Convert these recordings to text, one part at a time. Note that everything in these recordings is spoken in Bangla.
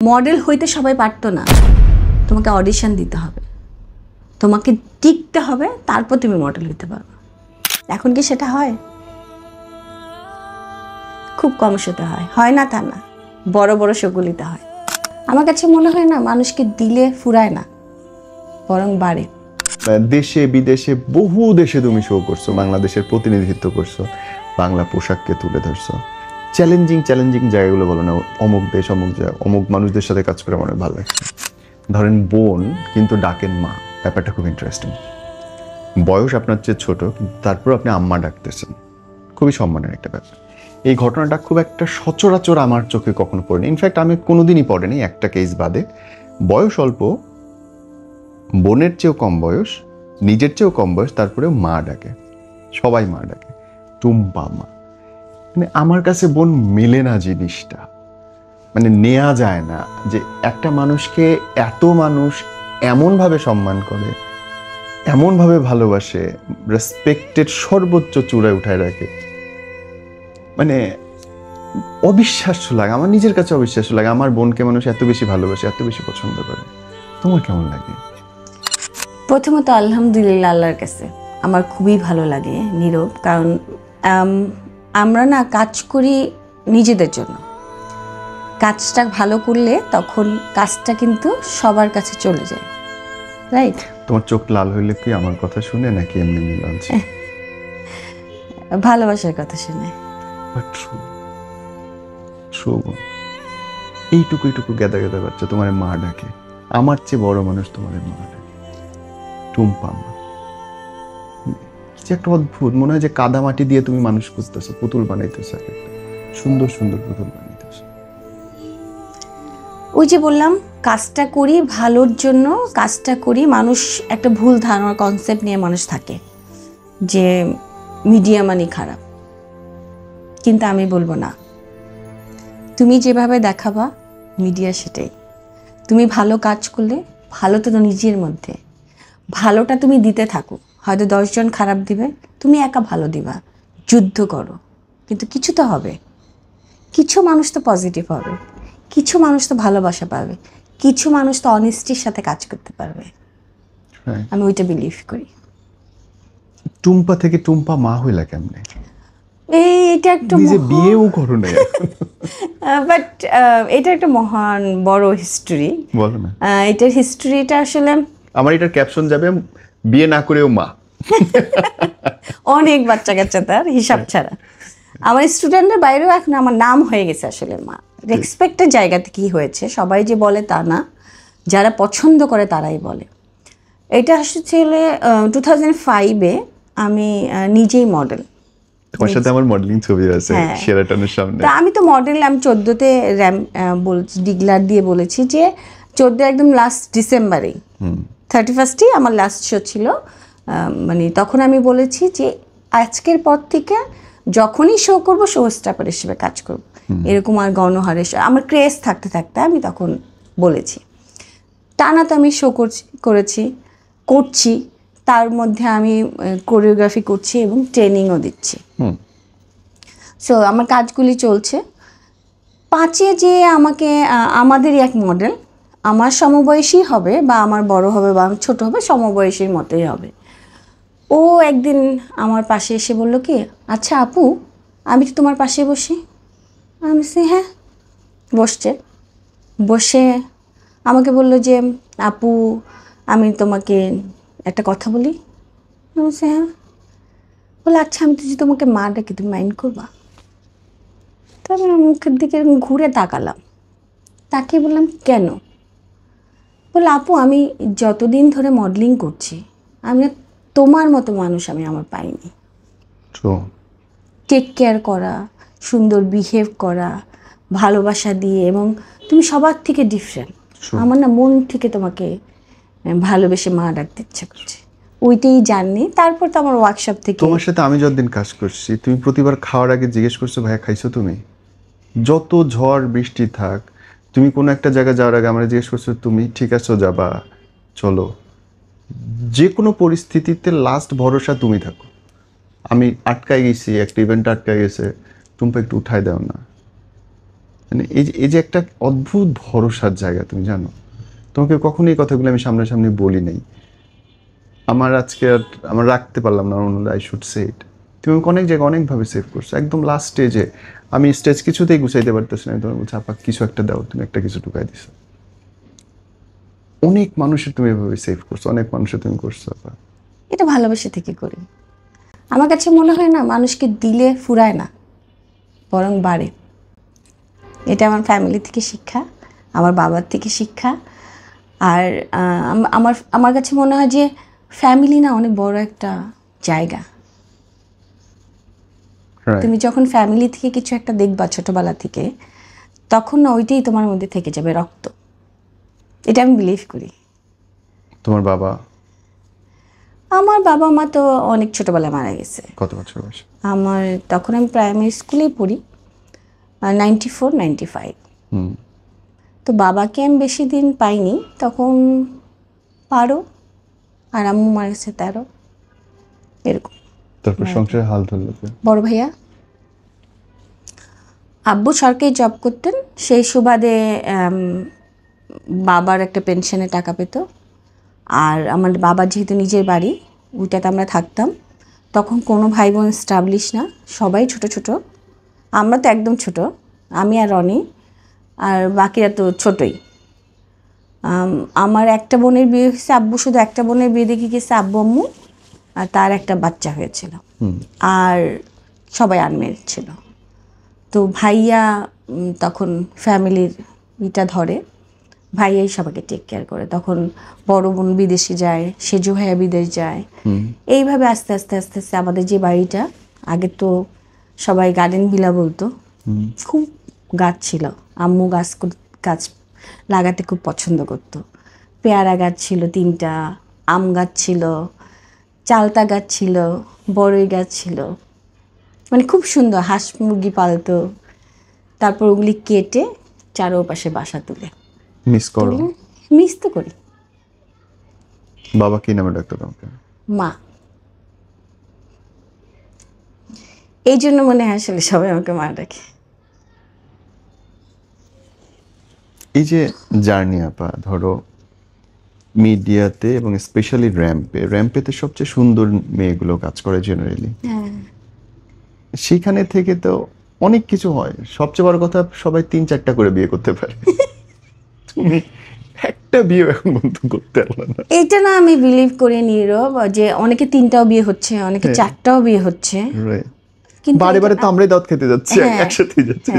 মডেল হইতে সবাই পারতো না, তোমাকে অডিশন দিতে হবে, তোমাকে টিকতে হবে, তারপর তুমি মডেল হইতে পারবে। এখন কি সেটা হয়? খুব কম শোতে হয় না তা না, বড় বড় শোগুলিতে হয়। আমার কাছে মনে হয় না মানুষকে দিলে ফুরায় না, বরং বাড়ে। দেশে বিদেশে বহু দেশে তুমি শো করছো, বাংলাদেশের প্রতিনিধিত্ব করছো, বাংলা পোশাককে তুলে ধরছো। চ্যালেঞ্জিং জায়গাগুলো বলো না, অমুক দেশ অমুক জায়গা অমুক মানুষদের সাথে কাজ করে আমার অনেক ভালো লাগছে। ধরেন বোন কিন্তু ডাকেন মা, ব্যাপারটা খুব ইন্টারেস্টিং। বয়স আপনার চেয়ে ছোট, কিন্তু তারপর আপনি আম্মা ডাকতেছেন, খুবই সম্মানের একটা ব্যাপার। এই ঘটনাটা খুব একটা সচরাচর আমার চোখে কখনো পড়েনি। ইনফ্যাক্ট আমি কোনোদিনই পড়েনি, একটা কেস বাদে। বয়স অল্প, বোনের চেয়েও কম বয়স, নিজের চেয়েও কম বয়স, তারপরেও মা ডাকে, সবাই মা ডাকে, টুম্পা মা। মানে আমার কাছে বোন মেলে না জিনিসটা, মানে নেওয়া যায় না যে একটা মানুষকে এত মানুষ এমনভাবে সম্মান করে, এমনভাবে ভালোবাসে, রেসপেক্টের সর্বোচ্চ চূড়ায় উঠায় রাখে। মানে অবিশ্বাস্য লাগে, আমার নিজের কাছে অবিশ্বাস্য লাগে আমার বোনকে মানুষ এত বেশি ভালোবাসে, এত বেশি পছন্দ করে। তোমার কেমন লাগে? প্রথমত আলহামদুলিল্লাহ, আল্লাহর কাছে আমার খুবই ভালো লাগে নীরব, কারণ আমরা না কাজ করি নিজেদের জন্য। কাজটা ভালো করলে তখন কাজটা কিন্তু সবার কাছে চলে যায়, রাইট? তোমার চোখ লাল হইলে কি আমার কথা শুনে নাকি এমনি মিল আছে? ভালোবাসার কথা শুনে। এইটুকু গেদা বাচ্চা তোমার মা ডাকে, আমার চেয়ে বড় মানুষ তোমার মা ডাকে, টুম্পা মা। কিছু একটা অদ্ভুত মনে হয় যে কাদা মাটি দিয়ে তুমি মানুষ খুঁজতেছো, পুতুল বানাইতেছো, একটা সুন্দর পুতুল বানাইতেছো। ওই যে বললাম, কাজটা করি ভালোর জন্য, কাজটা করি। মানুষ একটা ভুল ধারণা, কনসেপ্ট নিয়ে মানুষ থাকে যে মিডিয়া মানে খারাপ, কিন্তু আমি বলবো না। তুমি যেভাবে দেখাবা মিডিয়া সেটাই। তুমি ভালো কাজ করলে, ভালো তো নিজের মধ্যে, ভালোটা তুমি দিতে থাকো। হয়তো 10 জন খারাপ দিবে, তুমি একা ভালো দিবা, যুদ্ধ করো, কিন্তু কিছু তো হবে। কিছু মানুষ তো পজিটিভ হবে, কিছু মানুষ তো ভালোবাসা পাবে, কিছু মানুষ তো অনেস্টির সাথে কাজ করতে পারবে। আমি ওইটা বিলিভ করি। টুম্পা থেকে টুম্পা মা হইলা কেমনে? এটা একটা নিজে বিয়েও করো না, বাট এটা একটা মহান বড় হিস্ট্রি। বলো না। এটার হিস্ট্রিটা আসলে আমার এটার ক্যাপশন যাবে বিয়ে না করেও মা। অনেক বাচ্চা কাচ্চা, তার হিসাব ছাড়া। আমার স্টুডেন্টদের বাইরেও এখন আমার নাম হয়ে গেছে আসলে মা। রেসপেক্টের জায়গাতে কি হয়েছে, সবাই যে বলে তা না, যারা পছন্দ করে তারাই বলে। এটা আসলে 2005-এ আমি নিজেই মডেল। তোমার সাথে আমার মডেলিং ছবি আছে শেরাটনের সামনে। তা আমি তো মডেল, আমি 14-তে বলছি, ডিগলার দিয়ে বলেছি যে 14 একদম লাস্ট ডিসেম্বরেই, 31st আমার লাস্ট শো ছিল। মানে তখন আমি বলেছি যে আজকের পর থেকে যখনই শো করবো শো স্টাফার হিসেবে কাজ করবো, এরকম আর গণহারে আমার ক্রেজ থাকতে থাকতে আমি তখন বলেছি। টানা তো আমি শো করছি, তার মধ্যে আমি কোরিওগ্রাফি করছি এবং ট্রেনিংও দিচ্ছি। সো আমার কাজগুলি চলছে। 5-এ যে আমাকে আমাদেরই এক মডেল, আমার সমবয়সী হবে বা আমার বড় হবে বা আমার ছোটো হবে, সমবয়সীর মতোই হবে। ও একদিন আমার পাশে এসে বলল কি, আচ্ছা আপু, আমি তো তোমার পাশে বসি। আমি বলছি হ্যাঁ। বসে আমাকে বলল যে আপু, আমি তোমাকে একটা কথা বলি। আমি বলছি হ্যাঁ। বলে আচ্ছা, আমি তো যে তোমাকে মা ডাকি, তুমি মাইন্ড করবা? তারপর মুখের দিকে ঘুরে তাকালাম, তাকিয়ে বললাম কেন? বলে আপু, আমি যতদিন ধরে মডেলিং করছি, আমি তোমার মতো মানুষ আমি আমার পাইনি। টেক কেয়ার করা, সুন্দর বিহেভ করা, ভালোবাসা দিয়ে, এবং তুমি সবার থেকে ডিফারেন্ট। আমার না মন থেকে তোমাকে ভালোবেসে মা ডাকতে ইচ্ছা করছে। ওইটাই জানি। তারপর তো আমার ওয়ার্কশপ থেকে, তোমার সাথে আমি যতদিন কাজ করছি, তুমি প্রতিবার খাওয়ার আগে জিজ্ঞেস করছো ভাইয়া খাইছো তুমি? যত ঝড় বৃষ্টি থাক, তুমি কোনো একটা জায়গায় যাওয়ার আগে আমরা জিজ্ঞেস করছো তুমি ঠিক আছো, যাবা, চলো। যে কোনো পরিস্থিতিতে লাস্ট ভরসা তুমি থাকো। আমি আটকায় গেছি, একটা ইভেন্ট আটকায় গেছে, তুমি একটু উঠাই দাও না, মানে এই যে একটা অদ্ভুত ভরসার জায়গা, তুমি জানো, তোমাকে কখনো এই কথাগুলো আমি সামনাসামনি বলি নাই। আমার আজকে আর আমার রাখতে পারলাম না, আই শুড সে ইট। তুমি আমাকে অনেক জায়গায় অনেকভাবে সেভ করছো। একদম লাস্ট স্টেজে আমি স্টেজ কিছুতেই গুছাইতে পারতেছি না, তোমার বলছি আপা কিছু একটা দাও, তুমি একটা কিছু ঢুকাই দিছো। অনেক মানুষের তুমি এভাবে সেভ করছো, অনেক মানুষের তুমি করছো আপা। এটা ভালোবাসা থেকে করি। আমার কাছে মনে হয় না মানুষকে দিলে ফুরায় না, বরং বাড়ে। এটা আমার ফ্যামিলি থেকে শিক্ষা, আমার বাবার থেকে শিক্ষা। আর আমার আমার কাছে মনে হয় যে ফ্যামিলি না অনেক বড় একটা জায়গা। Right. তুমি যখন ফ্যামিলি থেকে কিছু একটা দেখবা ছোটবেলা থেকে, তখন না ওইটাই তোমার মধ্যে থেকে যাবে, রক্ত। এটা আমি বিলিভ করি। তোমার বাবা? আমার বাবা মা তো অনেক ছোটবেলায় মারা গেছে। কত বছর বয়সে? আমার তখন আমি প্রাইমারি স্কুলেই পড়ি, 94, 95। হুম। তো বাবাকে আমি বেশি দিন পাইনি, তখন 12, আর আম্মু মারা গেছে 13, এরকম। তারপর সংসারে হাল ধরলো কে? বড় ভাইয়া। আব্বু সরকারি জব করতেন, সেই সুবাদে বাবার একটা পেনশনে টাকা পেত। আর আমার বাবার যেহেতু নিজের বাড়ি, ওইটাতে আমরা থাকতাম। তখন কোনো ভাই বোন স্টাবলিশ না, সবাই ছোট ছোট। আমরা তো একদম ছোট, আমি আর রনি, আর বাকিরা তো ছোটই। আমার একটা বোনের বিয়ে হয়েছে, আব্বু শুধু একটা বোনের বিয়ে দেখে গেছে, আব্বু আম্মু, আর তার একটা বাচ্চা হয়েছিল। আর সবাই আনমেরিড ছিল। তো ভাইয়া তখন ফ্যামিলির ইটা ধরে, ভাইয়াই সবাইকে টেক কেয়ার করে। তখন বড় বোন বিদেশে যায়, সেজু ভাইয়া বিদেশ যায়। এইভাবে আস্তে আস্তে আস্তে আস্তে আমাদের যে বাড়িটা, আগে তো সবাই গার্ডেন ভিলা বলতো, খুব গাছ ছিল। আম্মু গাছ লাগাতে খুব পছন্দ করতো। পেয়ারা গাছ ছিল 3টা, আম গাছ ছিল, চালতা গাছ ছিল, বড়ই গাছ ছিল, মানে খুব সুন্দর। হাঁস মুরগি পালতো। তারপর ওগুলি কেটে চারোপাশে বাসা তুলে। মিস করো? মিস তো করি। বাবা কি নামে ডাকতো তোমাকে? মা। এই জন্য মনে হয় আসলে সবাই আমাকে মা ডাকে। এই যে জার্নি আপা, ধরো মিডিয়াতে এবং স্পেশালি র্যাম্পেতে সবচেয়ে সুন্দর মেয়েগুলো কাজ করে জেনারেলি। সেখানে থেকে তো অনেক কিছু হয়। সবচেয়ে বড় কথা, সবাই 3-4টা করে বিয়ে করতে পারে। তুমি একটা বিয়ে এখন পর্যন্ত করতে পারলে না। এইটা না আমি বিলিভ করি নীরব, যে অনেকে 3টাও বিয়ে হচ্ছে, অনেকে 4টাও বিয়ে হচ্ছে। কিন্তু বারে বারে তো আমরাই দাওয়াত খেতে যাচ্ছি, একসাথে যাচ্ছি।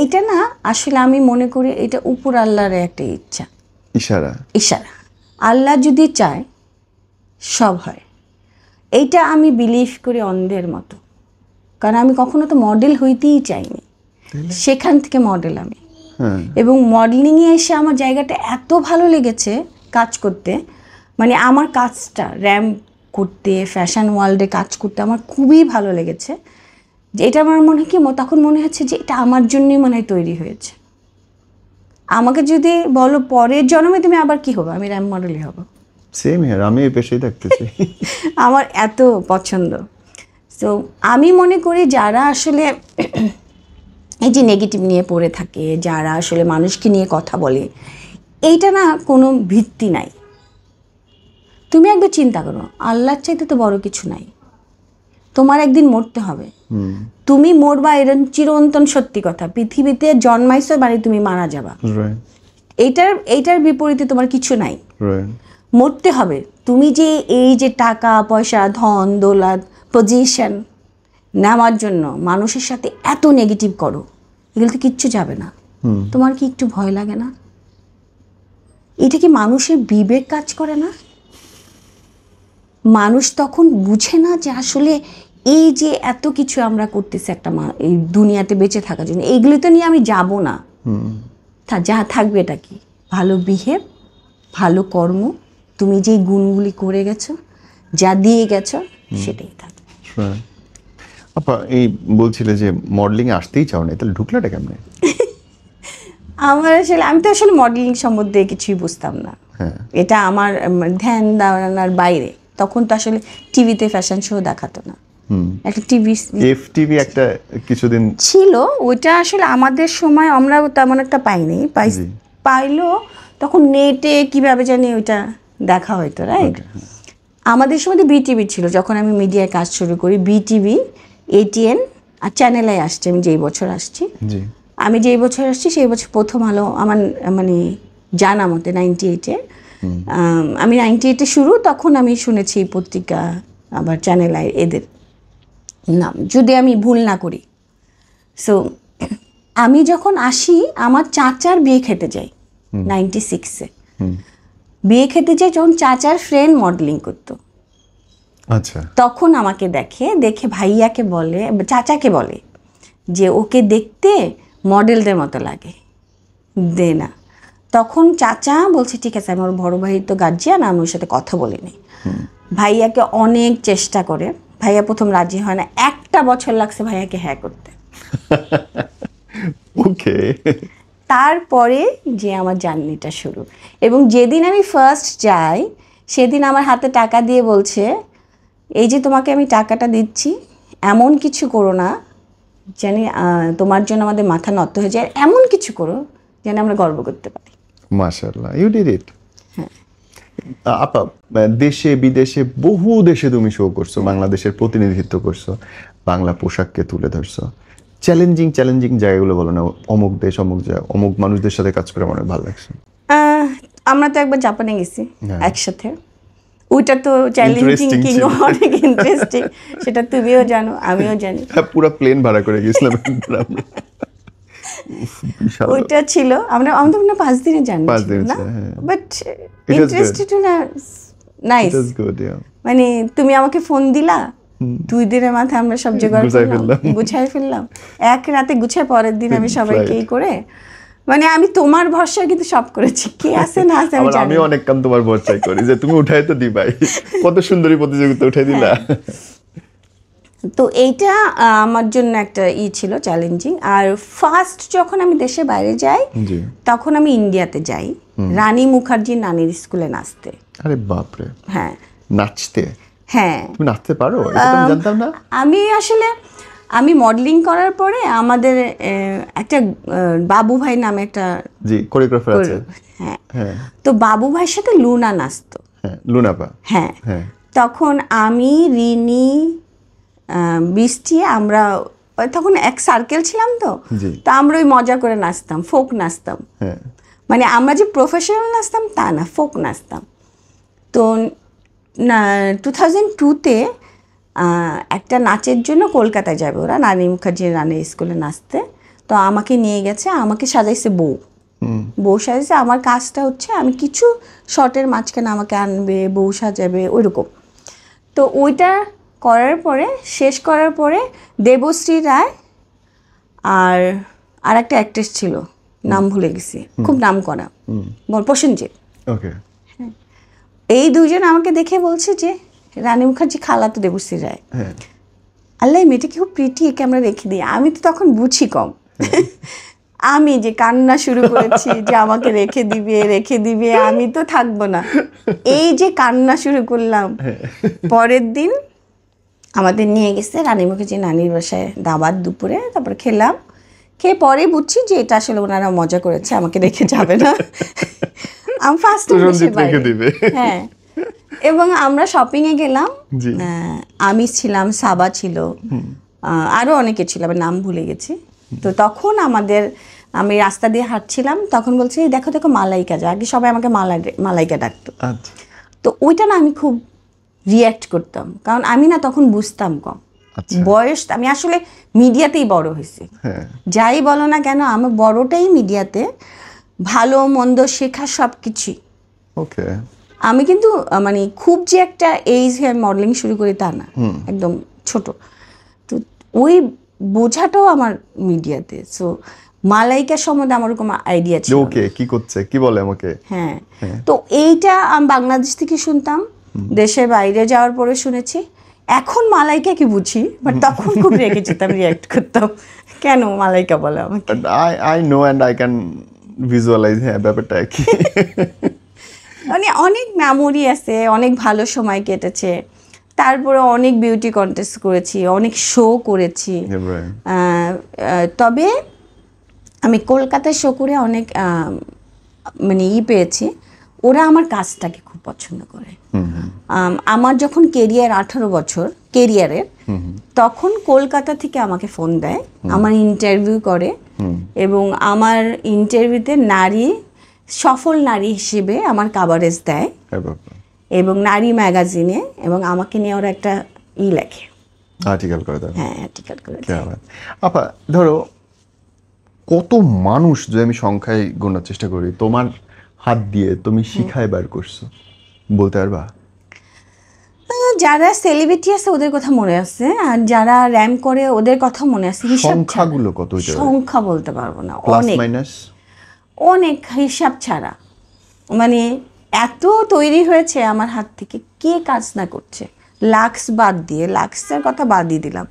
এইটা না আসলে আমি মনে করি এটা উপর আল্লাহর একটা ইচ্ছা, ইশারা। আল্লাহ যদি চায় সব হয়। এইটা আমি বিলিভ করি অন্ধের মতো। কারণ আমি কখনো তো মডেল হইতেই চাইনি, সেখান থেকে মডেল আমি। এবং মডেলিংয়ে এসে আমার জায়গাটা এত ভালো লেগেছে কাজ করতে, মানে আমার কাজটা র্যাম্প করতে, ফ্যাশন ওয়ার্ল্ডে কাজ করতে আমার খুবই ভালো লেগেছে। যে এটা আমার মনে হয় কি, তখন মনে হচ্ছে যে এটা আমার জন্যই মনে হয় তৈরি হয়েছে। আমাকে যদি বলো পরের জন্মে তুমি আবার কি হবে, আমি র্যাম্প মডেলই হব। সেম হিয়ার, আমি এই পেশায় থাকতেছি। আমার এত পছন্দ। তো আমি মনে করি যারা আসলে এই যে নেগেটিভ নিয়ে পড়ে থাকে, যারা আসলে মানুষকে নিয়ে কথা বলে, এইটা না কোনো ভিত্তি নাই। তুমি একবার চিন্তা করো, আল্লাহর চাইতে তো বড় কিছু নাই। তোমার একদিন মরতে হবে, তুমি মরবা, এরকম চিরন্তন সত্যি কথা। পৃথিবীতে জন্মাইছো মানে তুমি মারা যাবা, এইটার বিপরীতে তোমার কিছু নাই। মরতে হবে। তুমি যে এই যে টাকা পয়সা, ধন দৌলত, পজিশন নেওয়ার জন্য মানুষের সাথে এত নেগেটিভ করো, এগুলোতে কিচ্ছু যাবে না। তোমার কি একটু ভয় লাগে না? এটা কি মানুষের বিবেক কাজ করে না? মানুষ তখন বুঝে না যে আসলে এই যে এত কিছু আমরা করতেছি একটা এই দুনিয়াতে বেঁচে থাকার জন্য, এইগুলিতে নিয়ে আমি যাব না। যা থাকবে এটা কি, ভালো বিহেভ, ভালো কর্ম, তুমি যেই গুণগুলি করে গেছো, যা দিয়ে গেছো, সেটাই থাকবে। আপা এই বলছিলে যে মডেলিং এ আসতেই চাও না, তাহলে ঢুকলাটা কেমনে? আমি তো আসলে মডেলিং সম্বন্ধে কিছুই বুঝতাম না। এটা আমার ধ্যান ধারণার বাইরে। তখন তো আসলে টিভিতে ফ্যাশন শো দেখাতো না। একটা টিভি এফটিভি একটা কিছুদিন ছিল, ওইটা আসলে আমাদের সময় আমরা তেমন একটা পাইনি, জি। পাইলো তখন নেটে কিভাবে জানি ওইটা দেখা হয়তো, রাইট? আমাদের সময় তো বিটিভি ছিল যখন আমি মিডিয়ায় কাজ শুরু করি, বিটিভি, এটিএন আর চ্যানেলে আসছে। আমি যেই বছর আসছি, জি আমি যেই বছর আসছি সেই বছর প্রথম আলো আমার মানে জানা মতে 98-এ, আমি 98-এ শুরু, তখন আমি শুনেছি পত্রিকা আবার চ্যানেল আই এদের নাম, যদি আমি ভুল না করি। সো আমি যখন আসি আমার চাচার বিয়ে খেতে যাই 96-এ, বিয়ে খেতে যাই যখন চাচার ফ্রেন্ড মডেলিং করতো, আচ্ছা তখন আমাকে দেখে ভাইয়াকে বলে, চাচাকে বলে যে ওকে দেখতে মডেলদের মতো লাগে, দে না। তখন চাচা বলছে ঠিক আছে, আমার বড় ভাই তো গার্জিয়ান, আমি ওর সাথে কথা বলিনি। ভাইয়াকে অনেক চেষ্টা করে, ভাইয়া প্রথম রাজি হয় না, 1টা বছর লাগছে ভাইয়াকে হ্যাঁ করতে। ওকে তারপরে যে আমার জার্নিটা শুরু, এবং যেদিন আমি ফার্স্ট যাই সেদিন আমার হাতে টাকা দিয়ে বলছে, এই যে তোমাকে আমি টাকাটা দিচ্ছি, এমন কিছু করো না জানি তোমার জন্য আমাদের মাথা নত হয়ে যায়, এমন কিছু করো যেন আমরা গর্ব করতে পারি। মাশাআল্লাহ, ইউ ডিড ইট। আপা, দেশে বিদেশে বহু দেশে তুমি শো করছো, বাংলাদেশের প্রতিনিধিত্ব করছো, বাংলা পোশাককে তুলে ধরছো। চ্যালেঞ্জিং জায়গাগুলো বলো না, অমুক দেশ, অমুক জায়গা, অমুক মানুষদের সাথে কাজ করে আমার অনেক ভালো লাগছে। আমরা তো একবার জাপানে গেছি একসাথে, ওইটা তো চ্যালেঞ্জিং কিংবা অনেক ইন্টারেস্টিং, সেটা তুমিও জানো আমিও জানি। পুরো প্লেন ভাড়া করে গেছিলাম। ওইটা ছিল, আমরা আমাদের না 5 দিনের জার্নি ছিল না, বাট ইন্টারেস্টেড না, নাইস। মানে তুমি আমাকে ফোন দিলা, 2 দিনের মাথায় আমরা সব জোগাড় করলাম, গুছাই ফেললাম, এক রাতে গুছায় পরের দিন আমি সবাইকে করে, মানে আমি তোমার ভরসায় কিন্তু সব করেছি, কে আছে না আছে আমি জানি। আমি অনেক কাম তোমার ভরসায় করি যে তুমি উঠাই তো দিবাই, কত সুন্দরী প্রতিযোগিতা উঠাই দিলা। তো এইটা আমার জন্য একটা ছিল চ্যালেঞ্জিং। আর ফার্স্ট যখন আমি দেশের বাইরে যাই তখন আমি ইন্ডিয়াতে যাই রানী মুখার্জির নানির স্কুলে নাচতে। আরে বাপরে, হ্যাঁ নাচতে? হ্যাঁ, তুমি নাচতে পারো? এটা তো আমি জানতাম না। আমি মডেলিং করার পরে আমাদের একটা বাবু ভাই নামে একটা কোরিওগ্রাফার আছে, হ্যাঁ, তো বাবু ভাইয়ের সাথে লুনা নাচতো। হ্যাঁ, লুনাপা। হ্যাঁ, তখন আমি, রিনি, বৃষ্টি, আমরা তখন এক সার্কেল ছিলাম, তো আমরা ওই মজা করে নাচতাম, ফোক নাচতাম। মানে আমরা যে প্রফেশনাল নাচতাম তা না, ফোক নাচতাম। তো 2002-তে একটা নাচের জন্য কলকাতায় যাবে ওরা, রানী মুখার্জির রানীর স্কুলে নাচতে। তো আমাকে নিয়ে গেছে, আমাকে সাজাইছে বউ সাজাইছে। আমার কাজটা হচ্ছে আমি কিছু শর্টের মাঝখানে আমাকে আনবে, বউ সাজাবে, ওইরকম। তো ওইটা শেষ করার পরে দেবশ্রী রায় আর একটা অ্যাক্ট্রেস ছিল, নাম ভুলে গেছি, খুব নাম করা, প্রসেনজিৎ, এই দুজন আমাকে দেখে বলছে যে রানী মুখার্জি খালা তো দেবশ্রী রায়, আল্লাহ মেয়েটা কি খুব প্রিটি, একে আমরা রেখে দিই। আমি তো তখন বুঝি কম, আমি যে কান্না শুরু করেছি যে আমাকে রেখে দিবে, আমি তো থাকবো না, এই যে কান্না শুরু করলাম। পরের দিন আমাদের নিয়ে গেছে রানী মুখার্জি নানির বাসায় দাবাত দুপুরে, তারপরে খেলাম, খেয়ে পরে বুঝছি যে এটা আসলে ওনারা মজা করেছে, আমাকে রেখে যাবে না। আমি ফার্স্ট হ্যাঁ, এবং আমরা শপিংয়ে গেলাম, আমি ছিলাম, সাবা ছিল, আরও অনেকে ছিল, আমার নাম ভুলে গেছি। তো তখন আমি রাস্তা দিয়ে হাঁটছিলাম, তখন বলছে দেখো দেখো মালাইকা, আগে সবাই আমাকে মালাইকা ডাকতো। তো ওইটা না আমি খুব রিয়্যাক্ট করতাম, কারণ আমি না তখন বুঝতাম কম, বয়স, আমি আসলে মিডিয়াতেই বড় হয়েছি, যাই বলো না কেন আমার বড়টাই মিডিয়াতে, ভালো মন্দ শেখা সব কিছুই। আমি কিন্তু মানে খুব যে একটা এইজ মডেলিং শুরু করি তা না, একদম ছোট। তো ওই বোঝাটাও আমার মিডিয়াতে। সো মালাইকার সম্বন্ধে আমার কোনো আইডিয়া ছিল, ওকে কি করছে, কি বলে আমাকে। হ্যাঁ, তো এইটা আমি বাংলাদেশ থেকে শুনতাম, দেশের বাইরে যাওয়ার পরে শুনেছি। এখন মালাইকা কি বুঝি, বাট তখন খুব রেগে যেতাম, রিঅ্যাক্ট করতাম, কেন মালাইকা বলে আমাকে। I know and I can visualise, হ্যাঁ ব্যাপারটা কি। মানে অনেক মেমোরি আছে, অনেক ভালো সময় কেটেছে। তারপরে অনেক বিউটি কন্টেস্ট করেছি, অনেক শো করেছি। তবে আমি কলকাতায় শো করে অনেক মানে পেয়েছি, ওরা আমার কাজটাকে খুব পছন্দ করে। আমার যখন কেরিয়ার 18 বছর কেরিয়ারের, তখন কলকাতা থেকে আমাকে ফোন দেয়, আমার ইন্টারভিউ করে এবং আমার ইন্টারভিউতে সফল নারী হিসেবে আমার কাভারেজ দেয় এবং নারী ম্যাগাজিনে, এবং আমাকে নিয়ে ওরা একটা লেখে, আর্টিকেল করে দেয়। হ্যাঁ, আর্টিকেল করে দেয়। আপা ধরো কত মানুষ, যদি আমি সংখ্যায় গোনার চেষ্টা করি, তোমার হাত দিয়ে তুমি শিখায় বার করছো, বলতে পারবা? যারা সেলিব্রিটি আছে ওদের কথা মনে আছে, আর যারা র্যাম্প করে ওদের কথা মনে আছে। সংখ্যাগুলো কত? সংখ্যা বলতে পারবো না, অনেক অনেক হিসাব ছাড়া। মানে এত তৈরি হয়েছে আমার হাত থেকে, কে কাজ না করছে। লাক্স বাদ দিয়ে, লাক্সের কথা বাদ দিয়ে দিলাম,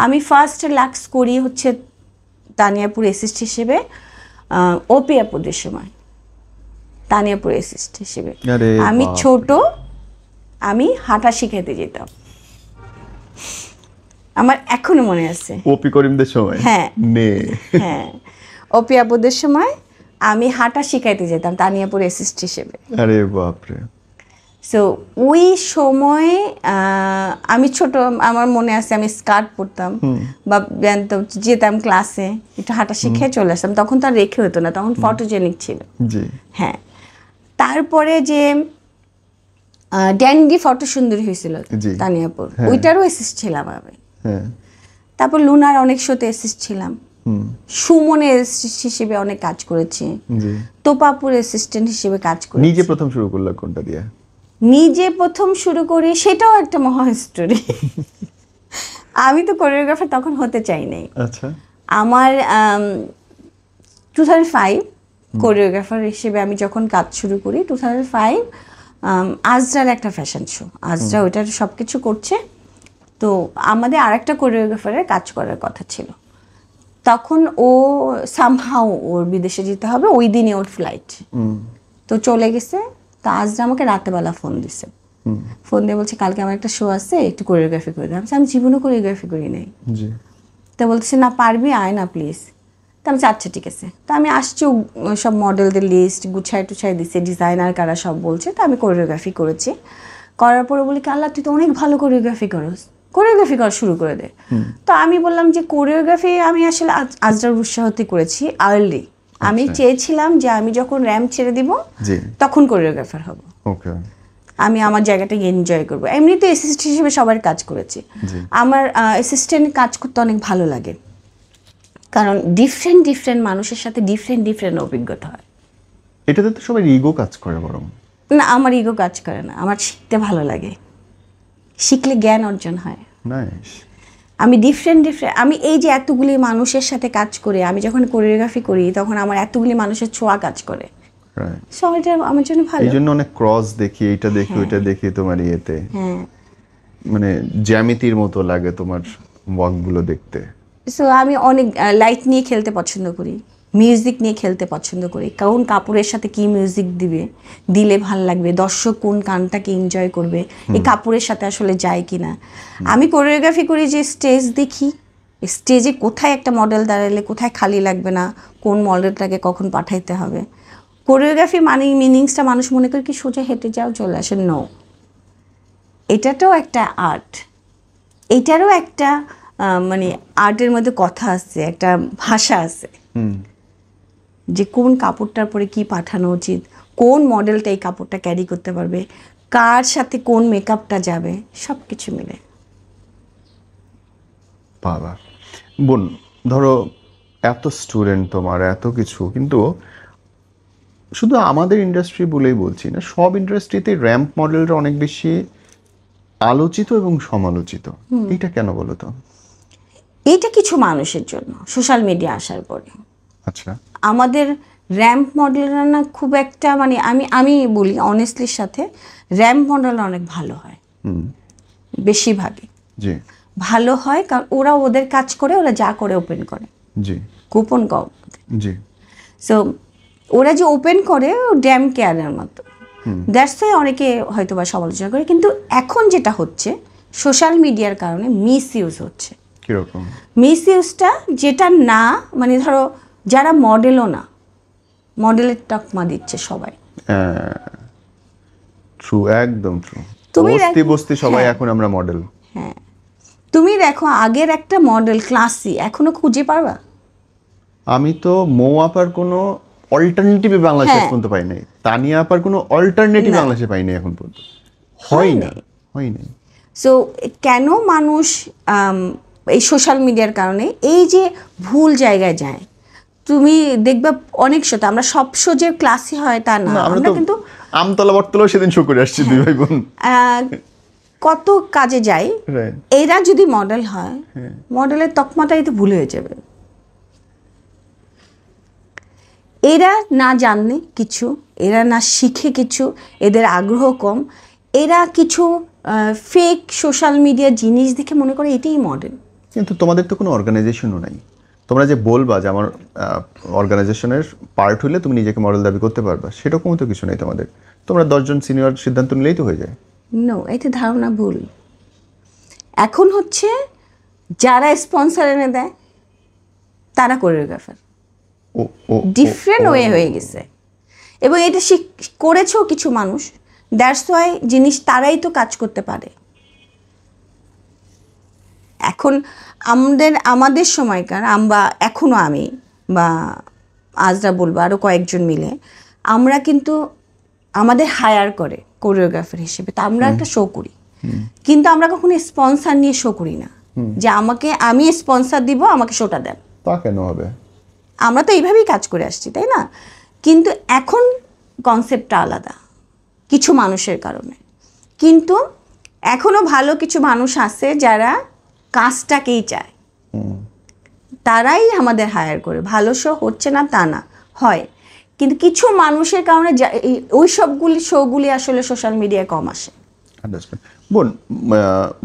আমি ফার্স্ট লাক্স করি হচ্ছে তানিয়াপুর অ্যাসিস্ট হিসেবে, ওপি আপুদের সময় তানিয়াপুর অ্যাসিস্ট হিসেবে। আমি ছোট, আমি হাঁটা শিখাতে যেতাম, আমার এখনো মনে আছে। ওপি করিমদের সময়? হ্যাঁ, ওপি আপুদের সময় আমি হাঁটা শিখাইতে যেতাম তানিয়াপুর অ্যাসিস্ট হিসেবে। আরে বাপরে। সো ওই সময় আমি ছোট, আমার মনে আছে আমি স্কার্ট পরতাম বা যেতাম ক্লাসে, একটু হাঁটা শিখে চলে আসতাম। তখন তো আর রেখে হতো না, তখন ফটোজেনিক ছিল। হ্যাঁ, তারপরে যে ড্যান্ডি ফটো সুন্দরী হয়েছিল তানিয়াপুর, ওইটারও অ্যাসিস্ট ছিলাম আমি। তারপর লুনার অনেক শোতে অ্যাসিস্ট ছিলাম, সুমনের অ্যাসিস্ট হিসেবে অনেক কাজ করেছি, তোপাপুর অ্যাসিস্ট্যান্ট হিসেবে কাজ করেছি। নিজে প্রথম শুরু করলা কোনটা দিয়ে? নিজে প্রথম শুরু করি, সেটাও একটা মহা স্টোরি। আমি তো কোরিওগ্রাফার তখন হতে চাই নাই। আচ্ছা, আমার 2005 কোরিওগ্রাফার হিসেবে আমি যখন কাজ শুরু করি, 2005 আজরার একটা ফ্যাশন শো, আজরা ওইটার সব কিছু করছে, তো আমাদের আরেকটা কোরিওগ্রাফারের কাজ করার কথা ছিল। তখন ও সামহাও ওর বিদেশে যেতে হবে, ওই দিনই ওর ফ্লাইট, তো চলে গেছে। তো আজরা আমাকে রাতেবেলা ফোন দিছে, ফোন দিয়ে বলছে কালকে আমার একটা শো আছে, একটু কোরিওগ্রাফি করে দিলাম। আমি জীবনে কোরিওগ্রাফি করি নাই। তো বলছে না পারবি, আয় না প্লিজ। তো আমি আচ্ছা ঠিক আছে। তো আমি আসছি, সব মডেলদের লিস্ট গুছাই টুছাই দিচ্ছে, ডিজাইনার কারা সব বলছে। তো আমি কোরিওগ্রাফি করেছি, করার পরে বলি কি আল্লাহ তুই তো অনেক ভালো কোরিওগ্রাফি করস, কোরিওগ্রাফি করা শুরু করে দে। তো আমি বললাম যে কোরিওগ্রাফি আমি আসলে আজরার উৎসাহতে করেছি আর্লি। আমি চেয়েছিলাম যে আমি যখন র্যাম্প ছেড়ে দিব তখন কোরিওগ্রাফার হব, আমি আমার জায়গাটাকে এনজয় করবো। এমনি তো অ্যাসিস্ট্যান্ট হিসেবে সবার কাজ করেছি, আমার অ্যাসিস্ট্যান্ট কাজ করতে অনেক ভালো লাগে, কারণ ডিফারেন্ট মানুষের সাথে ডিফারেন্ট অভিজ্ঞতা হয়। এটাতে তো সবাই ইগো কাজ করে। বরং না, আমার ইগো কাজ করে না, আমার শিখতে ভালো লাগে, শিখলে জ্ঞান অর্জন হয়। আমি ডিফারেন্ট আমি এই যে এতগুলি মানুষের সাথে কাজ করে, আমি যখন কোরিওগ্রাফি করি তখন আমার এতগুলি মানুষের ছোঁয়া কাজ করে, সো এটা আমার জন্য ভালো। এই জন্য অনেক ক্রস দেখি, এটা দেখি ওইটা দেখি, তোমার ইয়েতে মানে জ্যামিতির মতো লাগে তোমার ওয়ার্কগুলো দেখতে। সো আমি অনেক লাইট নিয়ে খেলতে পছন্দ করি, মিউজিক নিয়ে খেলতে পছন্দ করি, কোন কাপড়ের সাথে কি মিউজিক দিলে ভাল লাগবে, দর্শক কোন গানটাকে এনজয় করবে, এই কাপড়ের সাথে আসলে যায় কিনা। আমি কোরিওগ্রাফি করি যে স্টেজ দেখি, স্টেজে কোথায় একটা মডেল দাঁড়ালে কোথায় খালি লাগবে না, কোন মডেলটাকে কখন পাঠাইতে হবে। কোরিওগ্রাফি মানে মিনিংসটা মানুষ মনে করে কি সোজা হেঁটে যাও চলে আসে, নো, এটাটাও একটা আর্ট, এটারও একটা মানে আর্টের মধ্যে কথা আছে, একটা ভাষা আছে, যে কোন কাপড়টার পরে কি পাঠানো উচিত, কোন মডেলটা এই কাপড়টা ক্যারি করতে পারবে, কার সাথে কোন মেকআপটা যাবে, সব কিছু মিলে। বাবা বোন, ধরো এত স্টুডেন্ট তোমার, এত কিছু, কিন্তু শুধু আমাদের ইন্ডাস্ট্রি বলেই বলছি না, সব ইন্ডাস্ট্রিতে র্যাম্প মডেলটা অনেক বেশি আলোচিত এবং সমালোচিত। এটা কেন বলো তো? এইটা কিছু মানুষের জন্য সোশ্যাল মিডিয়া আসার পরে। আচ্ছা, আমাদের র্যাম্প মডেলরা না খুব একটা, মানে আমি বলি অনেস্টলির সাথে, র্যাম্প মডেলরা অনেক ভালো হয়, বেশিরভাগই ভালো হয়, কারণ ওরা ওদের কাজ করে, ওরা যা করে ওপেন করে, গোপন করে। সো ওরা যে ওপেন করে ড্যাম কেয়ারের মতো, দ্যাটস ওয়াই অনেকে হয়তো বা সমালোচনা করে। কিন্তু এখন যেটা হচ্ছে সোশ্যাল মিডিয়ার কারণে মিস ইউজ হচ্ছে। কিরকম? মিস ইউজটা যেটা না, মানে ধরো যারা মডেলও না, মডেলের তকমা দিচ্ছে সবাই। ট্রু, একদম ট্রু। তুমি বস্তি দেখো- বস্তি সবাই হ্যাঁ। এখন আমরা মডেল। হ্যাঁ, তুমি দেখো আগের একটা মডেল ক্লাসি এখনো খুঁজে পারবা? আমি তো মৌ আপার কোনো অল্টারনেটিভ বাংলাদেশে হ্যাঁ। এখন পর্যন্ত পাই নাই, তানিয়া আপার কোনো অল্টারনেটিভ না। বাংলাদেশে পাই নাই এখন পর্যন্ত, হয় না, হয় নাই। সো কেন মানুষ এই সোশ্যাল মিডিয়ার কারণে এই যে ভুল জায়গায় যায়? তুমি দেখবা অনেক শোতে আমরা সব শো যে ক্লাসি হয় তা না, না, আমরা আমরা তো কিন্তু আমতলা বটতলাও সেদিন শো করে আসছি দুই ভাই বোন। কত কাজে যাই। Right. এরা যদি মডেল হয়, মডেলের তকমাটাই তো ভুল হয়ে যাবে। এরা না জানে কিছু, এরা না শিখে কিছু, এদের আগ্রহ কম, এরা কিছু ফেক সোশ্যাল মিডিয়া জিনিস দেখে মনে করে এটাই মডেল। কিন্তু তোমাদের তো কোনো অর্গানাইজেশনও নাই, তোমরা যে বলবা যে আমার অর্গানাইজেশনের পার্ট হলে তুমি নিজেকে মডেল দাবি করতে পারবা, সেরকম তো কিছু নেই তোমাদের। তোমরা 10 জন সিনিয়র সিদ্ধান্ত নিলেই তো হয়ে যায়। নো, এটা ধারণা ভুল। এখন হচ্ছে যারা স্পন্সর এনে দেয় তারা কোরিওগ্রাফার, ও ও ডিফারেন্ট ওয়ে হয়ে গেছে। এবং এটা করেছেও কিছু মানুষ, দ্যাটস ওয়াই জিনিস তারাই তো কাজ করতে পারে। এখন আমাদের সময়কার আমরা এখনও আমি বা আজরা বলবো আরও কয়েকজন মিলে আমরা কিন্তু আমাদের হায়ার করে কোরিওগ্রাফার হিসেবে, তা আমরা একটা শো করি, কিন্তু আমরা কখনো স্পন্সর নিয়ে শো করি না যে আমি স্পন্সর দিব, আমাকে শোটা দেন। তা কেন হবে? আমরা তো এইভাবেই কাজ করে আসছি, তাই না? কিন্তু এখন কনসেপ্টটা আলাদা কিছু মানুষের কারণে। কিন্তু এখনও ভালো কিছু মানুষ আছে যারা কাজটাকেই চায়, তারাই আমাদের হায়ার করে। ভালো শো হচ্ছে না তা না, হয়, কিন্তু কিছু মানুষের কারণে ওই সবগুলি শোগুলি আসলে সোশ্যাল মিডিয়ায় কম আসে। আন্ডারস্ট্যান্ড। বোন,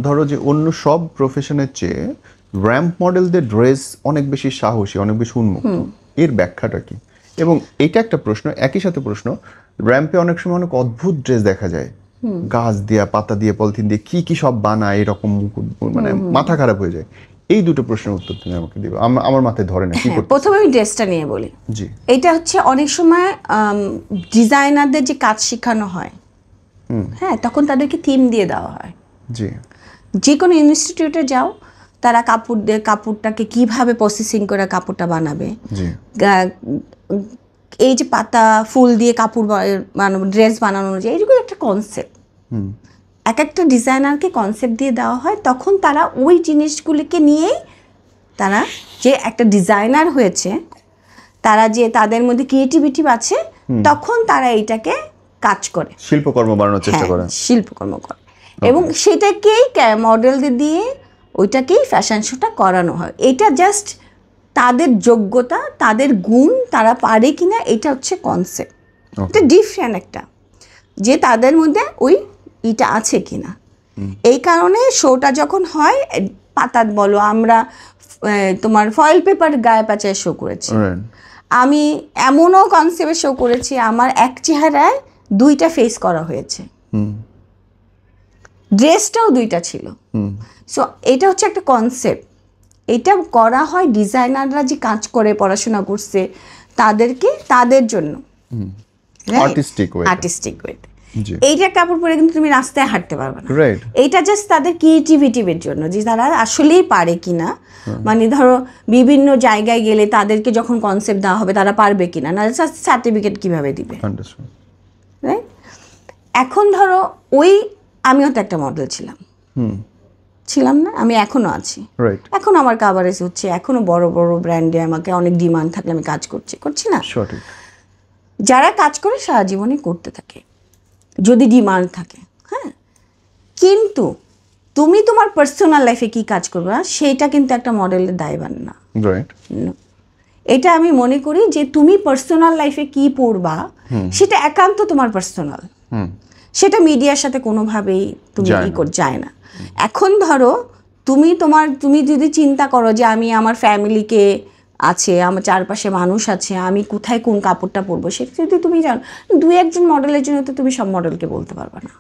ধরো যে অন্য সব প্রফেশনের চেয়ে র্যাম্প মডেলদের ড্রেস অনেক বেশি সাহসী, অনেক বেশি উন্মুক্ত, এর ব্যাখ্যাটা কি? এবং এটা একটা প্রশ্ন, একই সাথে প্রশ্ন, র্যাম্পে অনেক সময় অনেক অদ্ভুত ড্রেস দেখা যায়, গাছ দিয়ে, পাতা দিয়ে, পলিথিন দিয়ে কি কি সব বানায়, এরকম মানে মাথা খারাপ হয়ে যায়। এই দুটো প্রশ্নের উত্তর তুমি আমাকে দিবে, আমার মাথায় ধরে না কি করতে। প্রথমে আমি ড্রেসটা নিয়ে বলি। জি। এটা হচ্ছে অনেক সময় ডিজাইনারদের যে কাজ শেখানো হয়, হ্যাঁ, তখন তাদেরকে থিম দিয়ে দেওয়া হয়। জি। যে কোনো ইনস্টিটিউটে যাও, তারা কাপড় দিয়ে কাপড়টাকে কিভাবে প্রসেসিং করে কাপড়টা বানাবে, জি। এই যে পাতা ফুল দিয়ে কাপড় বানানো, ড্রেস বানানো, এইগুলো একটা কনসেপ্ট। এক একটা ডিজাইনারকে কনসেপ্ট দিয়ে দেওয়া হয়, তখন তারা ওই জিনিসগুলিকে নিয়েই তারা যে একটা ডিজাইনার হয়েছে, তারা যে তাদের মধ্যে ক্রিয়েটিভিটি আছে, তখন তারা এইটাকে কাজ করে, শিল্পকর্ম বানানোর চেষ্টা করে, শিল্পকর্ম করে, এবং সেটাকেই মডেলদের দিয়ে ওইটাকেই ফ্যাশন শোটা করানো হয়। এটা জাস্ট তাদের যোগ্যতা, তাদের গুণ, তারা পারে কিনা, এটা হচ্ছে কনসেপ্ট। এটা ডিফারেন্ট একটা, যে তাদের মধ্যে ওই এটা আছে কিনা। এই কারণে শোটা যখন হয়, পাতাত বলো, আমরা তোমার ফয়েল পেপার গায়ে পাচায় শো করেছি, আমি এমনও কনসেপ্টে শো করেছি আমার এক চেহারায় 2টা ফেস করা হয়েছে, ড্রেসটাও 2টা ছিল। সো এটা হচ্ছে একটা কনসেপ্ট, এটা করা হয় ডিজাইনাররা যে কাজ করে, পড়াশোনা করছে, তাদেরকে, তাদের জন্য আর্টিস্টিক ওয়েতে। এইটা কাপড় পরে কিন্তু তুমি রাস্তায় হাঁটতে পারবে না। এইটা জাস্ট তাদের ক্রিয়েটিভিটির জন্য, যে তারা আসলেই পারে কিনা, মানে ধরো বিভিন্ন জায়গায় গেলে তাদেরকে যখন কনসেপ্ট দেওয়া হবে তারা পারবে কিনা, না সার্টিফিকেট কিভাবে দিবে। রাইট? এখন ধরো আমিও তো একটা মডেল ছিলাম না, আমি এখনো আছি, এখন আমার কাভারেজ হচ্ছে, এখনো বড় বড় ব্র্যান্ডে আমাকে অনেক ডিমান্ড থাকলে আমি কাজ করছি না। যারা কাজ করে সারা জীবনই করতে থাকে যদি ডিমান্ড থাকে, হ্যাঁ, কিন্তু তুমি তোমার পার্সোনাল লাইফে কি কাজ করবে সেটা কিন্তু একটা মডেলের দায়ভার না। এটা আমি মনে করি যে তুমি পার্সোনাল লাইফে কি পড়বা সেটা একান্ত তোমার পার্সোনাল, সেটা মিডিয়ার সাথে কোনোভাবেই তুমি যায় না। এখন ধরো তুমি যদি চিন্তা করো যে আমি আমার ফ্যামিলিকে আছে, আমার চারপাশে মানুষ আছে, আমি কোথায় কোন কাপড়টা পরবো সেটা যদি তুমি জানো, 2-1 জন মডেলের জন্য তো তুমি সব মডেলকে বলতে পারবে না।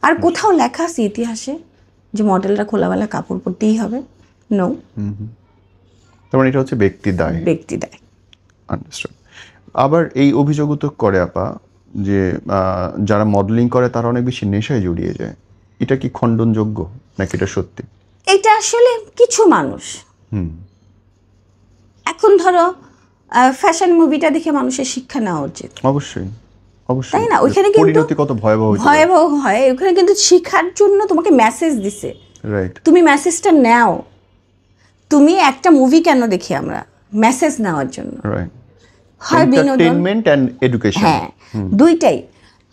আর কোথাও লেখা আছে ইতিহাসে যে মডেলরা খোলামেলা কাপড় পরতেই হবে, নো। তার মানে এটা হচ্ছে ব্যক্তি দায়। ব্যক্তি দায়। আন্ডারস্ট্যান্ড। আবার এই অভিযোগও তো করে আপা যে যারা মডেলিং করে তারা অনেক বেশি নেশায় জড়িয়ে যায়, এটা কি খণ্ডনযোগ্য নাকি এটা সত্যি? এটা আসলে কিছু মানুষ, এখন ধরো ফ্যাশন মুভিটা দেখে মানুষের শিক্ষা নেওয়া উচিত। অবশ্যই অবশ্যই, তাই না? ওইখানে কিন্তু পরিণতি কত ভয়াবহ ভয়াবহ হয়। ওখানে কিন্তু শিক্ষার জন্য তোমাকে মেসেজ দিছে, রাইট। তুমি মেসেজটা নাও। তুমি একটা মুভি কেন দেখি আমরা? মেসেজ নেওয়ার জন্য। রাইট। হয় বিনোদন, এন্টারটেইনমেন্ট এন্ড এডুকেশন, হ্যাঁ দুইটাই,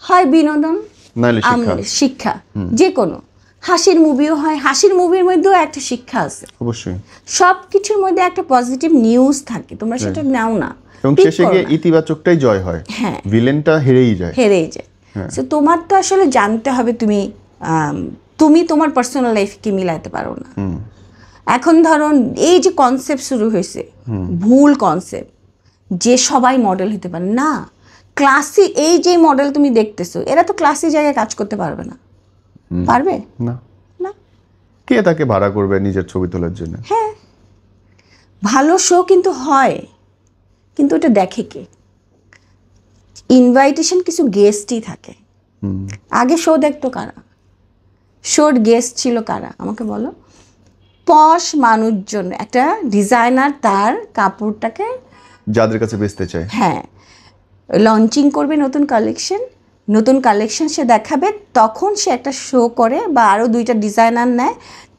হয় বিনোদন নাহলে শিক্ষা। শিক্ষা যে কোনো হাসির মুভিও হয়, হাসির মুভির মধ্যেও একটা শিক্ষা আছে। অবশ্যই সব কিছুর মধ্যে একটা পজিটিভ নিউজ থাকে, তোমরা সেটা নাও না। এবং শেষে গিয়ে ইতিবাচকটাই জয় হয়, হ্যাঁ ভিলেনটা হেরেই যায়। তো তোমার তো আসলে জানতে হবে তুমি তোমার পার্সোনাল লাইফকে মিলাইতে পারো না। এখন ধরো এই যে কনসেপ্ট শুরু হয়েছে, ভুল কনসেপ্ট যে সবাই মডেল হতে পারে না। ক্লাসি এই যে মডেল তুমি দেখতেছো, এরা তো ক্লাসি জায়গায় কাজ করতে পারবে না। পারবে না, না। কে তাকে ভাড়া করবে নিজের ছবি তোলার জন্য? হ্যাঁ, ভালো শো কিন্তু হয়, কিন্তু ওটা দেখে কে? ইনভাইটেশন কিছু গেস্টই থাকে। আগে শো দেখতো কারা? শোর গেস্ট ছিল কারা আমাকে বলো? পশ মানুষজন, একটা ডিজাইনার তার কাপড়টাকে যাদের কাছে বেচতে চায়, হ্যাঁ লঞ্চিং করবে নতুন কালেকশন সে দেখাবে, তখন সে একটা শো করে বা আরও 2টা ডিজাইনার নেয়,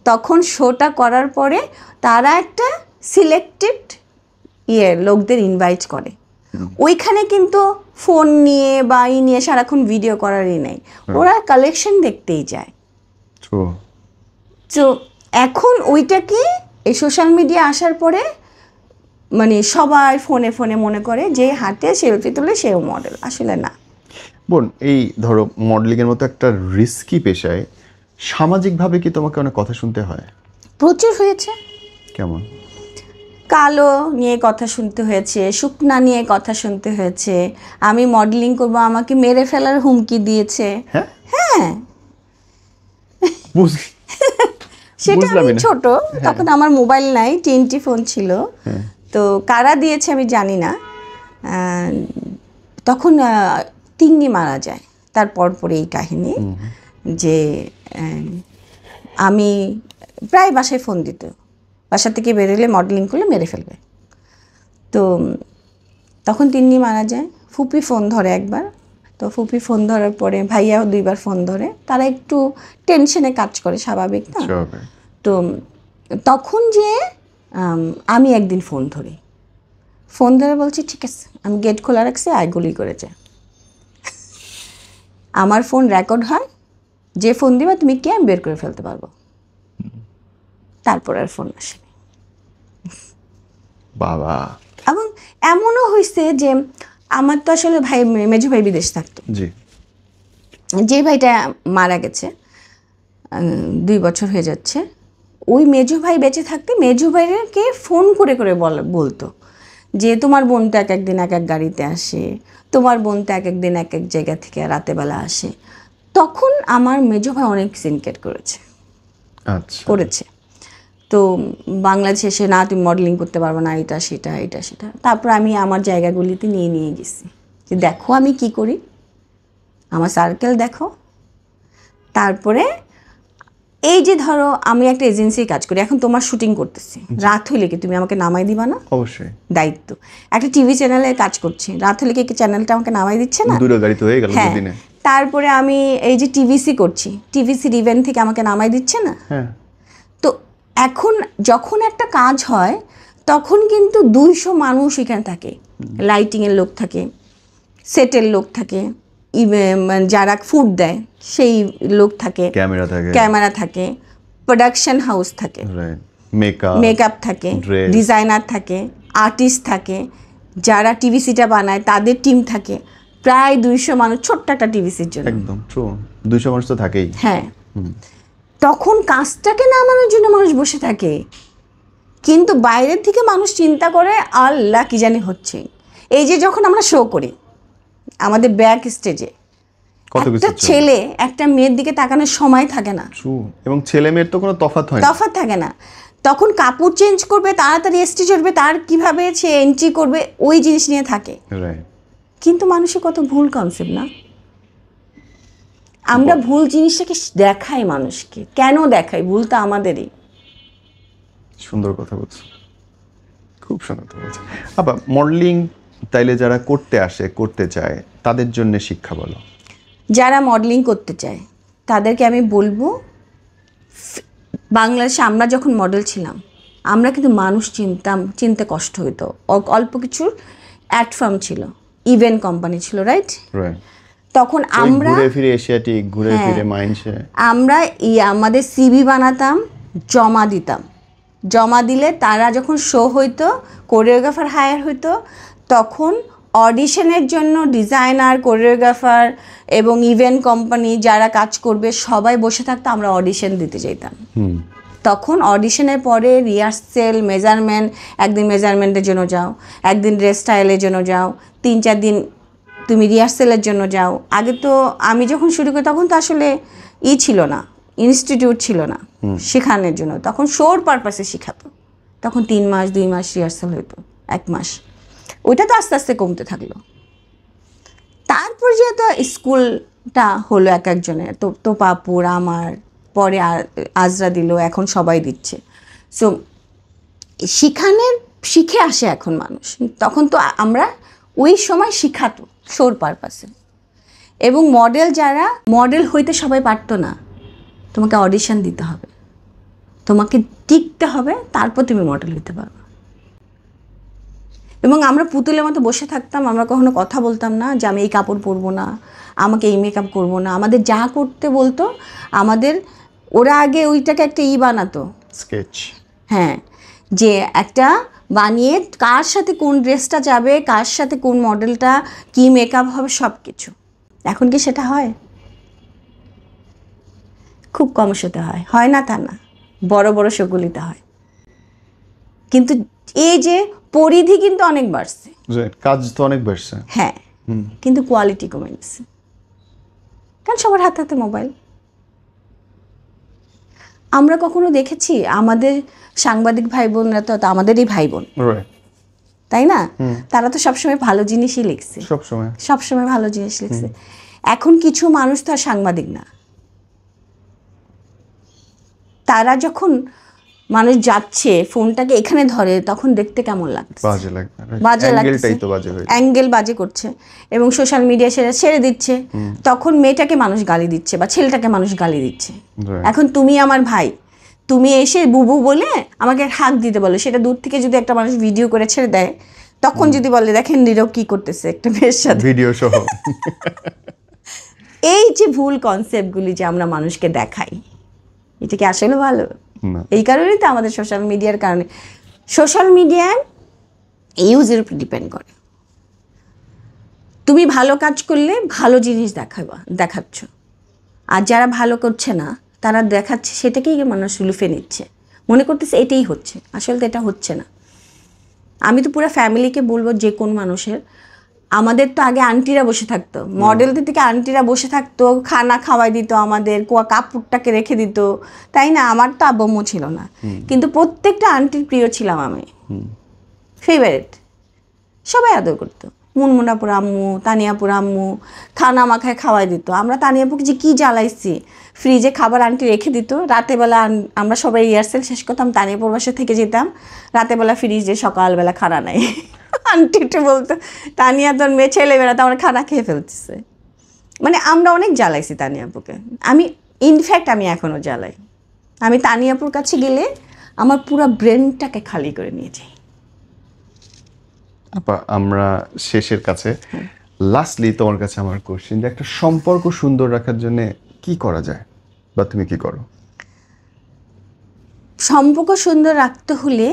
তখন শোটা করার পরে তারা একটা সিলেক্টেড লোকদের ইনভাইট করে। ওইখানে কিন্তু ফোন নিয়ে বা নিয়ে সারাক্ষণ ভিডিও করারই নেই, ওরা কালেকশন দেখতেই যায়। তো এখন ওইটাকে এই সোশ্যাল মিডিয়া আসার পরে মানে সবাই ফোনে ফোনে মনে করে যে হাতে সেলফি তুলে সেও মডেল, আসলে না। বোন, এই ধরো মডেলিংয়ের মতো একটা রিস্কি পেশায় সামাজিকভাবে কি তোমাকে অনেক কথা শুনতে হয়? প্রচুর হয়েছে। কেমন? কালো নিয়ে কথা শুনতে হয়েছে, শুকনা নিয়ে কথা শুনতে হয়েছে, আমি মডেলিং করবো আমাকে মেরে ফেলার হুমকি দিয়েছে। হ্যাঁ সেটা আমি ছোট, তখন আমার মোবাইল নাই, TNT ফোন ছিল, তো কারা দিয়েছে আমি জানি না। তখন তিন্নি মারা যায়, তারপর পরে এই কাহিনী যে আমি প্রায় বাসায় ফোন দিত, বাসা থেকে বেরোলে মডেলিং করলে মেরে ফেলবে। তো তখন তিন্নি মারা যায়, ফুপি ফোন ধরে একবার, তো ফুপি ফোন ধরার পরে ভাইয়াও 2বার ফোন ধরে, তারা একটু টেনশনে কাজ করে, স্বাভাবিক না? তো তখন যে আমি একদিন ফোন ধরে বলছি ঠিক আছে, আমি গেট খোলা রাখছি, আয় গুলি করে যায়। আমার ফোন রেকর্ড হয়, যে ফোন দিবা তুমি কে আমি বের করে ফেলতে পারবো। তারপর আর ফোন আসেনি। বাবা। এবং এমনও হয়েছে যে আমার তো আসলে মেজো ভাই বিদেশ থাকতো, যে ভাইটা মারা গেছে 2 বছর হয়ে যাচ্ছে, ওই মেজো ভাই বেঁচে থাকতে মেজো ভাইকে ফোন করে করে বলতো যে তোমার বোন তো এক একদিন এক এক গাড়িতে আসে, তোমার বোন তো এক একদিন এক এক জায়গা থেকে রাতেবেলা আসে। তখন আমার মেজো ভাই অনেক সিনকেট করেছে। তো বাংলাদেশে এসে না তুমি মডেলিং করতে পারবে না, এটা সেটা। তারপর আমি আমার জায়গাগুলিতে নিয়ে গেছি যে দেখো আমি কি করি, আমার সার্কেল দেখো। তারপরে এই যে ধরো আমি একটা এজেন্সি কাজ করি, এখন তোমার শুটিং করতেছি, রাত হলে কি তুমি আমাকে নামাই দিবা না? অবশ্যই দায়িত্ব। একটা টিভি চ্যানেলে কাজ করছি, রাত হলে কি চ্যানেলটা আমাকে নামাই দিচ্ছে না? হ্যাঁ। তারপরে আমি এই যে টিভিসি করছি, টিভিসির ইভেন্ট থেকে আমাকে নামাই দিচ্ছে না? তো এখন যখন একটা কাজ হয় তখন কিন্তু 200 মানুষ এখানে থাকে, লাইটিংয়ের লোক থাকে, সেটের লোক থাকে, যারা ফুড দেয় সেই লোক থাকে, ক্যামেরা থাকে, প্রোডাকশন হাউস থাকে, মেকআপ থাকে, ডিজাইনার থাকে, আর্টিস্ট থাকে, যারা টিভিসিটা বানায় তাদের টিম থাকে, প্রায় 200 মানুষ ছোট্ট একটা টিভিসির জন্য। একদম ট্রু, 200 মানুষ তো থাকেই। হ্যাঁ, তখন কাজটাকে নামানোর জন্য মানুষ বসে থাকে, কিন্তু বাইরের থেকে মানুষ চিন্তা করে আল্লাহ কি জানি হচ্ছে। এই যে যখন আমরা শো করি আমাদের ব্যাক স্টেজে, কত কিছু একটা ছেলে একটা মেয়ের দিকে তাকানোর সময় থাকে না, এবং ছেলে মেয়ের তো কোনো তফাৎ হয় না, তফাৎ থাকে না। তখন কাপড় চেঞ্জ করবে, তাড়াতাড়ি এসটি চড়বে, তার কিভাবে সে এন্ট্রি করবে ওই জিনিস নিয়ে থাকে। কিন্তু মানুষের কত ভুল কনসেপ্ট না, আমরা ভুল জিনিসটাকে দেখাই মানুষকে। কেন দেখাই? ভুলটা আমাদেরই। সুন্দর কথা বলছো, খুব সুন্দর কথা বলছো। আবার মডেলিং তাইলে যারা করতে আসে, করতে চায়, তাদের জন্য শিক্ষা বলো। যারা মডেলিং করতে চায় তাদেরকে আমি বলবো, বাংলাদেশে আমরা যখন মডেল ছিলাম আমরা কিন্তু মানুষ চিনতে কষ্ট হইতো। অল্প কিছুর অ্যাডফার্ম ছিল, ইভেন্ট কোম্পানি ছিল, রাইট? তখন আমরা ঘুরে ফিরে এশিয়াটিক, ঘুরে ফিরে মাইন্ডসে আমরা আমাদের সিভি বানাতাম, জমা দিতাম। জমা দিলে তারা যখন শো হইতো, কোরিওগ্রাফার হায়ার হইতো, তখন অডিশনের জন্য ডিজাইনার, কোরিওগ্রাফার এবং ইভেন্ট কোম্পানি যারা কাজ করবে সবাই বসে থাকতো, আমরা অডিশন দিতে যেতাম। তখন অডিশনের পরে রিহার্সেল, মেজারমেন্ট, একদিন মেজারমেন্টের জন্য যাও, একদিন ড্রেস স্টাইলের জন্য যাও, 3-4 দিন তুমি রিহার্সেলের জন্য যাও। আগে তো আমি যখন শুরু করি তখন তো আসলে ছিল না, ইনস্টিটিউট ছিল না শেখানোর জন্য, তখন শোর পারপাসে শেখাতো। তখন 3 মাস 2 মাস রিহার্সেল হইতো, 1 মাস। ওইটা তো আস্তে আস্তে কমতে থাকলো। তারপর যেহেতু স্কুলটা হলো এক একজনের, তো পাপুর, আমার, পরে আজরা দিল, এখন সবাই দিচ্ছে। সো শিখে আসে এখন মানুষ। তখন তো আমরা ওই সময় শিখাতো শোর পারপাসে। এবং যারা মডেল হইতে সবাই পারতো না, তোমাকে অডিশন দিতে হবে, তোমাকে টিকতে হবে, তারপর তুমি মডেল হইতে পারবে। এবং আমরা পুতুলের মতো বসে থাকতাম, আমরা কখনো কথা বলতাম না যে আমি এই কাপড় পরবো না, আমাকে এই মেকআপ করবো না। আমাদের যা করতে বলতো, ওরা আগে ওইটাকে একটা বানাতো, স্কেচ। হ্যাঁ, যে একটা বানিয়ে কার সাথে কোন ড্রেসটা যাবে, কার সাথে কোন মডেলটা, কি মেকআপ হবে, সব কিছু। এখন কি সেটা হয়? খুব কম শোতে হয় না তা না, বড় বড় শোগুলিতে হয়। কিন্তু এই যে পরিধি কিন্তু অনেক বাড়ছে, কাজ তো অনেক বাড়ছে, হ্যাঁ, কিন্তু কোয়ালিটি কমে গেছে। কারণ সবার হাতে হাতে মোবাইল। আমরা কখনো দেখেছি আমাদের সাংবাদিক ভাই বোনরা তো আমাদেরই ভাই বোন, তাই না? তারা তো সবসময় ভালো জিনিসই লিখছে, সবসময় ভালো জিনিস লিখছে। এখন কিছু মানুষ তো আর সাংবাদিক না, তারা যখন মানুষ যাচ্ছে ফোনটাকে এখানে ধরে, তখন দেখতে কেমন লাগছে? বাজে লাগছে, অ্যাঙ্গেল বাজে করছে এবং সোশ্যাল মিডিয়া সেটা ছেড়ে দিচ্ছে। তখন মেয়েটাকে মানুষ গালি দিচ্ছে বা ছেলেটাকে মানুষ গালি দিচ্ছে। এখন তুমি আমার ভাই, তুমি এসে বুবু বলে আমাকে হাক দিতে বলো, সেটা দূর থেকে যদি একটা মানুষ ভিডিও করে ছেড়ে দেয়, তখন যদি বলে দেখেন নীরব কি করতেছে একটা মেয়ের সাথে, ভিডিও সহ। এই যে ভুল কনসেপ্টগুলি যে আমরা মানুষকে দেখাই, এটা কি আসলে ভালো? এই কারণেই তো আমাদের সোশ্যাল মিডিয়ার কারণে, সোশ্যাল মিডিয়ায় ইউজের উপর ডিপেন্ড করে। তুমি ভালো কাজ করলে ভালো জিনিস দেখাচ্ছ, আর যারা ভালো করছে না তারা দেখাচ্ছে সেটাকেই মানুষ লুফে নিচ্ছে, মনে করতেছে এটাই হচ্ছে, আসলে তো এটা হচ্ছে না। আমি তো পুরো ফ্যামিলিকে বলবো, যে কোন মানুষের, আমাদের তো আগে আন্টিরা বসে থাকতো, মডেলদের থেকে আন্টিরা বসে থাকতো, খানা খাওয়াই দিত, আমাদের কাপড়টাকে রেখে দিত, তাই না? আমার তো আব্বু ছিল না, কিন্তু প্রত্যেকটা আন্টির প্রিয় ছিলাম আমি, ফেভারিট, সবাই আদর করতো। মুনমুনাপুর আম্মু, তানিয়াপুর আম্মু খানা মাখায় খাওয়াই দিত। আমরা তানিয়াপুকে যে কী জ্বালাইছি, ফ্রিজে খাবার আন্টি রেখে দিত, রাতেবেলা আমরা সবাই রিহার্সেল শেষ করতাম, তানিয়াপুর বাসা থেকে যেতাম, রাতেবেলা ফ্রিজে সকালবেলা খানা নাই, আন্টি একটু বলতো তানিয়া তোর মেয়ে ছেলেবেলা তো আমরা খানা খেয়ে ফেলতেছে। মানে আমরা অনেক জ্বালাইছি তানিয়াপুকে। ইনফ্যাক্ট আমি এখনও জ্বালাই। আমি তানিয়াপুর কাছে গেলে আমার পুরো ব্রেনটাকে খালি করে নিয়ে যাই। আপা, আমরা শেষের কাছে, লাস্টলি তোমার কাছে আমার কোশ্চেন, যে একটা সম্পর্ক সুন্দর রাখার জন্য কি করা যায় বা তুমি কি করো? সম্পর্ক সুন্দর রাখতে হলে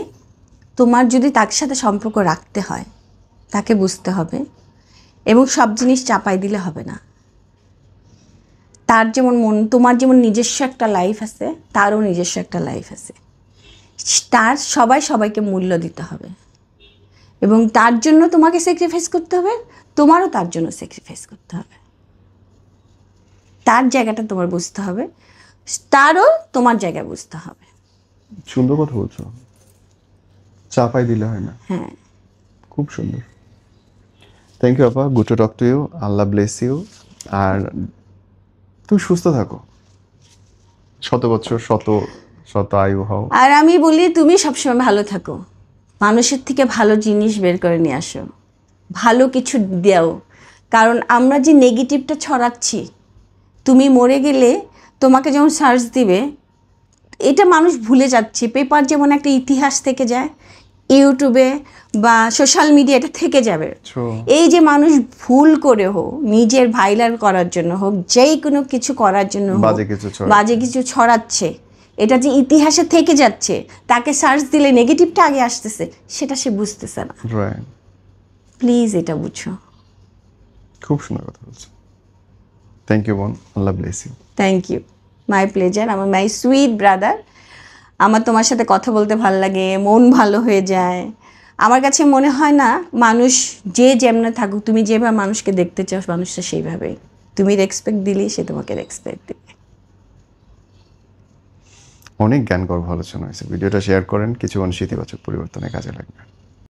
তোমার যদি তার সাথে সম্পর্ক রাখতে হয়, তাকে বুঝতে হবে এবং সব জিনিস চাপাই দিলে হবে না। তার যেমন তোমার যেমন নিজস্ব একটা লাইফ আছে, তারও নিজস্ব একটা লাইফ আছে। তার সবাইকে মূল্য দিতে হবে এবং তার জন্য তোমাকে স্যাক্রিফাইস করতে হবে, তোমারও তার জন্য স্যাক্রিফাইস করতে হবে। তার জায়গাটা তোমার বুঝতে হবে, তারও তোমার জায়গা বুঝতে হবে। সুন্দর কথা বলছো, চাপাই দিলে হয় না। হ্যাঁ, খুব সুন্দর। থ্যাংক ইউ আপা, good to talk to you, Allah bless you. আর তুমি সুস্থ থাকো, শত বছর শত শত আয়ু হও। আর আমি বলি তুমি সবসময় ভালো থাকো, মানুষের থেকে ভালো জিনিস বের করে নিয়ে আসো, ভালো কিছু দাও। কারণ আমরা যে নেগেটিভটা ছড়াচ্ছি, তুমি মরে গেলে তোমাকে যখন সার্চ দিবে, এটা মানুষ ভুলে যাচ্ছে। পেপার যেমন একটা ইতিহাস থেকে যায়, ইউটিউবে বা সোশ্যাল মিডিয়া এটা থেকে যাবে। এই যে মানুষ ভুল করে হোক, নিজের ভাইরাল করার জন্য হোক, যেই কোনো কিছু করার জন্য হোক, বাজে কিছু ছড়াচ্ছে, এটা যে ইতিহাসে থেকে যাচ্ছে, তাকে সার্চ দিলে নেগেটিভটা আগে আসতেছে, সেটা সে বুঝতেছে না। প্লিজ এটা বুঝো। খুব সুন্দর কথা বলছো। থ্যাংক ইউ বোন, Allah bless you. Thank you, my pleasure, আমার মাই সুইট ব্রাদার। আমার তোমার সাথে কথা বলতে ভালো লাগে, মন ভালো হয়ে যায়। আমার কাছে মনে হয় না মানুষ যে যেমনে থাকুক, তুমি যেভাবে মানুষকে দেখতে চাও মানুষটা সেইভাবেই, তুমি রেসপেক্ট দিলেই সে তোমাকে রেসপেক্ট দিবে। অনেক জ্ঞানগর্ভ আলোচনা হয়েছে, ভিডিওটা শেয়ার করেন, কিছু মানুষ ইতিবাচক পরিবর্তনে কাজে লাগবে।